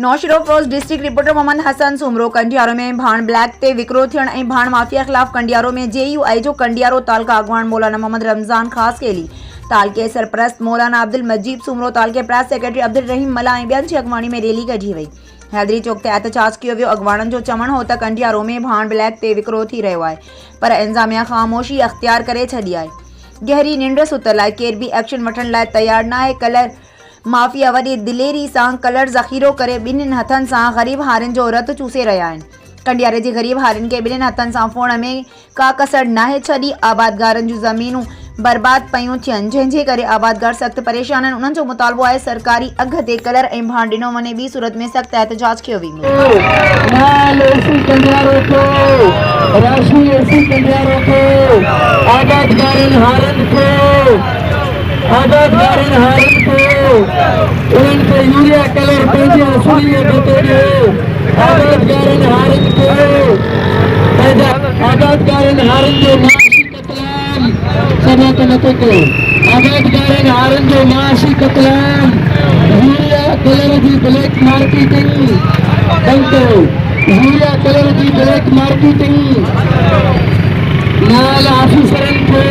नौशरोफरोज district reporter Mohammad Hasan Soomro Kandiaro में भाण black ते विक्रो थियण ऐं भाण माफिया खिलाफ कंडियारो में JUI जो कंडियारो तालका अगवान मौलाना मोहम्मद रमज़ान खास केली तालके सरप्रस्त मौलाना अब्दुल मजीद सुमरो तालके प्रेस सेक्रेटरी अब्दुल रहीम मला ऐं ॿियनि जी अॻवाणी में रैली कढी वई। हैदरी चौक ते एहतजाज कियो वियो। अॻवाणनि जो चवणु हो त कंडियारो में भाण ब्लैक ते विक्रो थी रहियो आहे, पर इंतिज़ामिया ख़ामोशी अख़्तियार करे छॾी आहे। गहरी निंड सुतल आहे, केर बि एक्शन वठण लाइ तयारु न आहे। कलर माफ़िया वॾी दिलेरी सां कलर ज़ख़ीरो करे ॿिन्हिनि हथनि सां ग़रीब हारियुनि जो रतु चूसे रहिया आहिनि। कंडियारे जे ग़रीब हारियुनि खे ॿिन्हिनि हथनि सां फोड़ में का कसर नाहे छॾी। आबादगारनि जूं ज़मीनूं बर्बाद पयूं थियनि, जंहिंजे करे आबादगार सख़्तु परेशान आहिनि। उन्हनि जो मुतालबो आहे सरकारी अघ ते कलर ऐं भाण ॾिनो वञे। ॿी सूरत में सख़्तु एहतजाज कयो वेंदो। यूरिया कलर पंहिंजे असुली आबादगारनि हारनि जो माशी कतलाम समात नथो कयो। आबादगारनि हारनि जो माशी कतलाम, यूरिया कलर जी ब्लैक मार्केटिंग बंदि कयो। यूरिया कलर जी ब्लैक मार्केटिंग नायल ऑफिसरनि खे